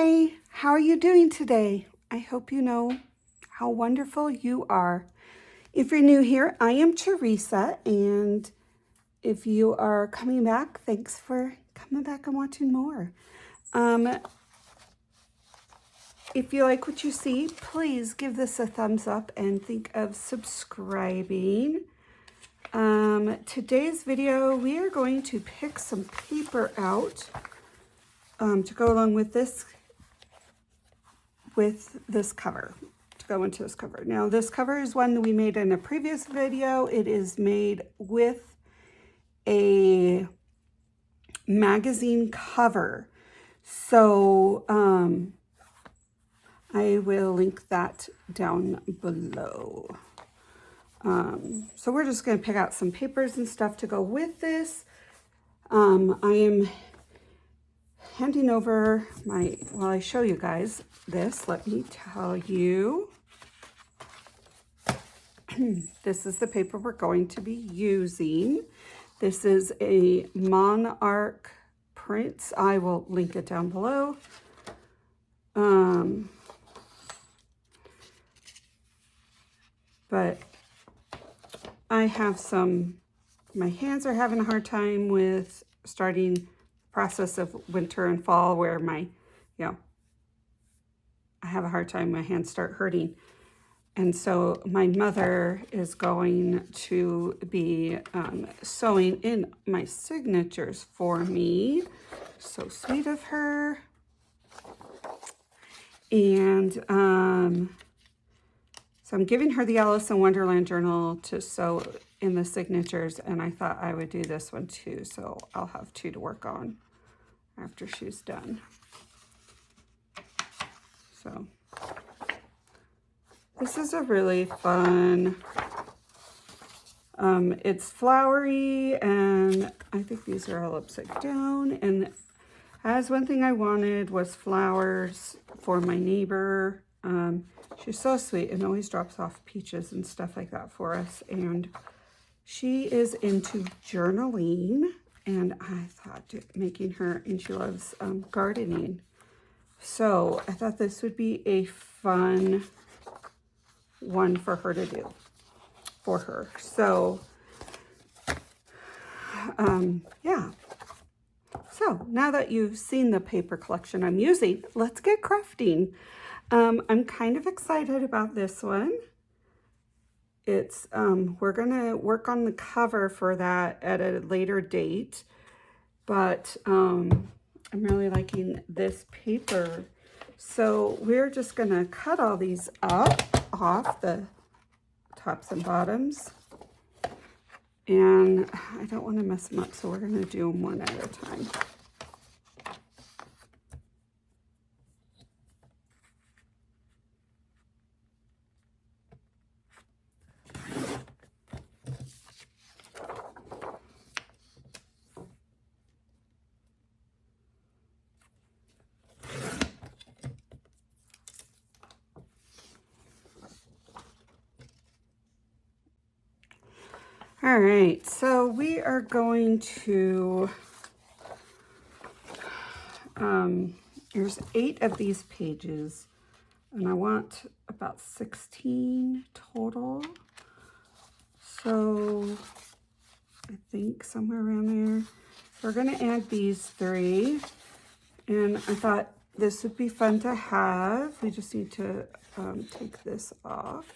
Hi, how are you doing today? I hope you know how wonderful you are. If you're new here, I am Teresa, and if you are coming back, thanks for coming back and watching more. If you like what you see, please give this a thumbs up and think of subscribing. Today's video, we are going to pick some paper out to go along with this cover, to go into this cover. Now, this cover is one that we made in a previous video. It is made with a magazine cover. So I will link that down below. So we're just going to pick out some papers and stuff to go with this. I am handing over while I show you guys this, let me tell you, this is the paper we're going to be using. This is a monarch print. I will link it down below. But I have my hands are having a hard time with starting process of winter and fall, where I have a hard time, my hands start hurting. And so my mother is going to be sewing in my signatures for me. So sweet of her. And so I'm giving her the Alice in Wonderland journal to sew in the signatures, and I thought I would do this one too, so I'll have two to work on after she's done. So this is a really fun, it's flowery, and I think these are all upside down. And as one thing I wanted was flowers for my neighbor. She's so sweet and always drops off peaches and stuff like that for us. And she is into journaling, and I thought making her, and she loves gardening. So I thought this would be a fun one for her to do for her. So, yeah. So now that you've seen the paper collection I'm using, let's get crafting. I'm kind of excited about this one. It's, we're gonna work on the cover for that at a later date, but I'm really liking this paper. So we're just gonna cut all these off the tops and bottoms. And I don't want to mess them up, so we're gonna do them one at a time. All right, so we are going to, there's 8 of these pages, and I want about 16 total. So I think somewhere around there. So we're gonna add these 3, and I thought this would be fun to have. We just need to take this off.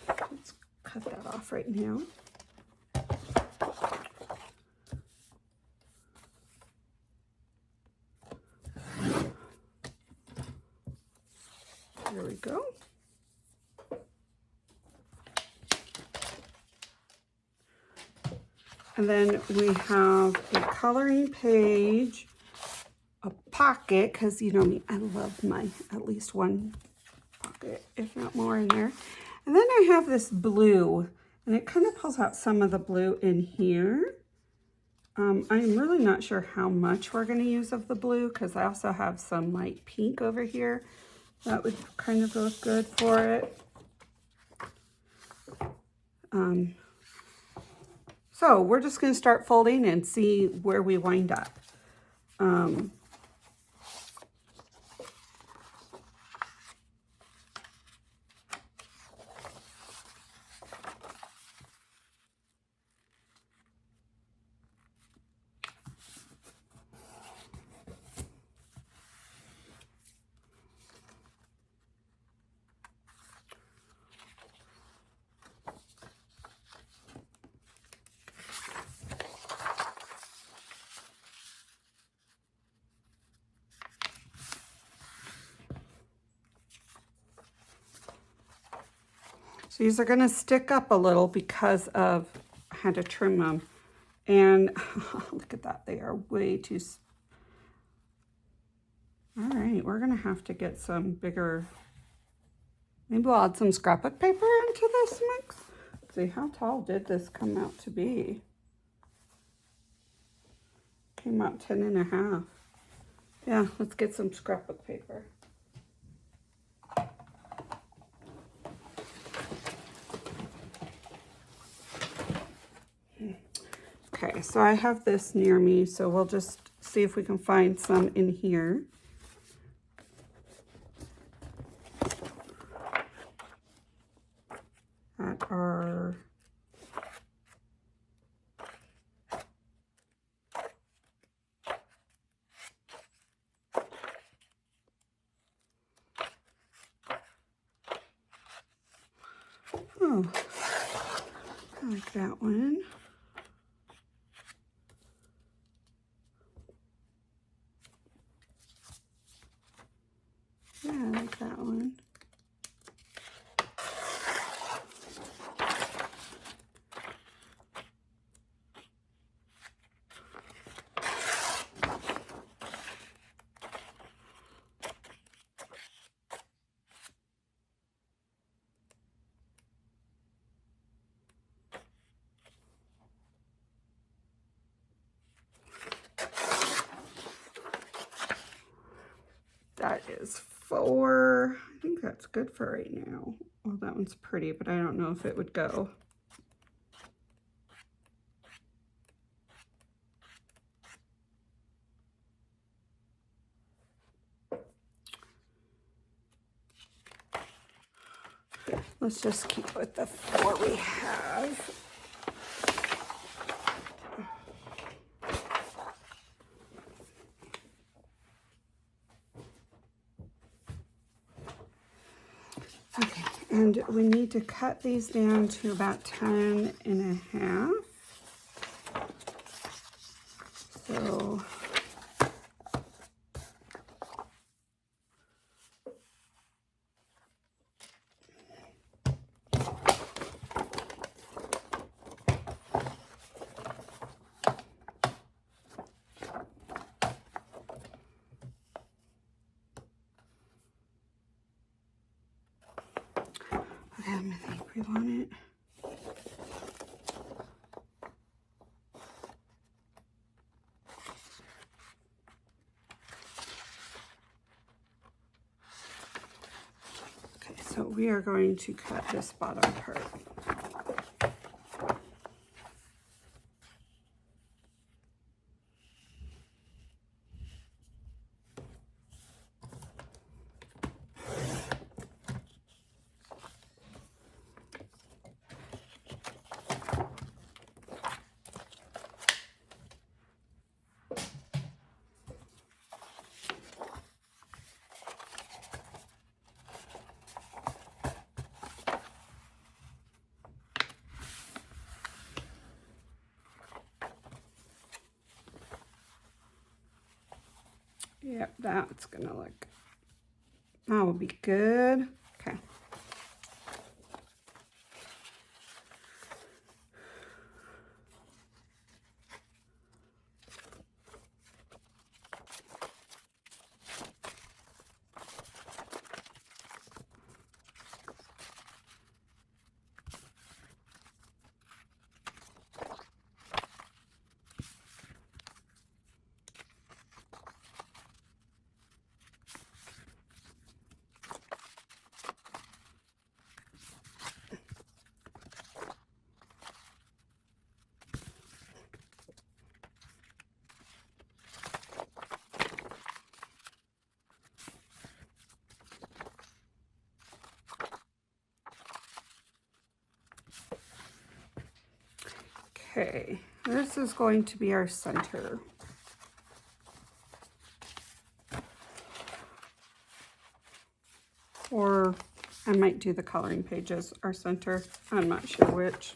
Let's cut that off right now. There we go. And then we have a coloring page, a pocket, because you know me, I love my at least one pocket, if not more, in there. And then I have this blue, and it kind of pulls out some of the blue in here. I'm really not sure how much we're going to use of the blue, because I also have some light pink over here. That would kind of look good for it. So we're just going to start folding and see where we wind up. So these are gonna stick up a little because of, I had to trim them. And look at that, they are way too, all right, we're gonna have to get some bigger, maybe we'll add some scrapbook paper into this mix. Let's see, how tall did this come out to be? Came out 10.5. Yeah, let's get some scrapbook paper. Okay, so I have this near me, so we'll just see if we can find some in here. That are oh, I like that one. Yeah, I like that one. That is 4. I think that's good for right now. Well, that one's pretty, but I don't know if it would go. Let's just keep with the 4 we have. Okay, and we need to cut these down to about 10.5. So I think we want it. Okay, so we are going to cut this bottom part. Yep, that's gonna look, that will be good. Okay. Okay, this is going to be our center. Or I might do the coloring pages, our center. I'm not sure which.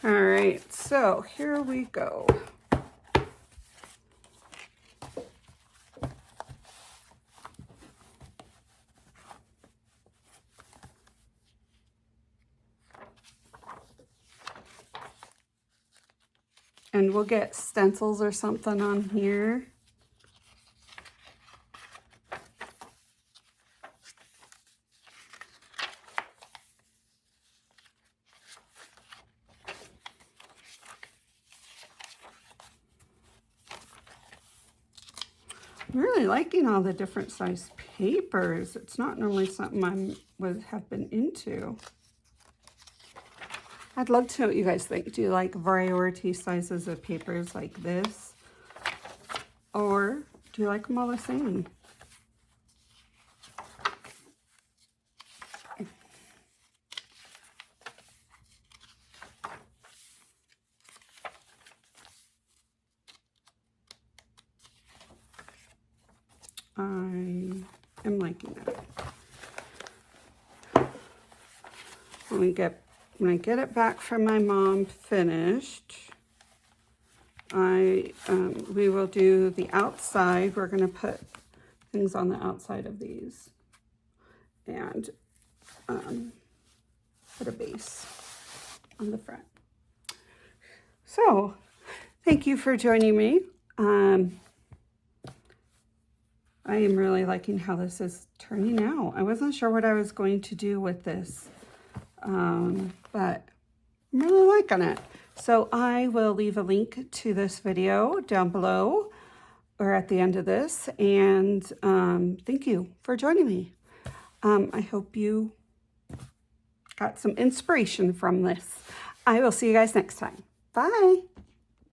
All right, so here we go. And we'll get stencils or something on here. I'm really liking all the different size papers. It's not normally something I have been into. I'd love to know what you guys think. Do you like variety sizes of papers like this? Or do you like them all the same? I am liking it. When I get it back from my mom finished, we will do the outside. We're going to put things on the outside of these and put a base on the front. So, thank you for joining me. I am really liking how this is turning out. I wasn't sure what I was going to do with this, but I'm really liking it. So I will leave a link to this video down below or at the end of this. And thank you for joining me. I hope you got some inspiration from this. I will see you guys next time. Bye.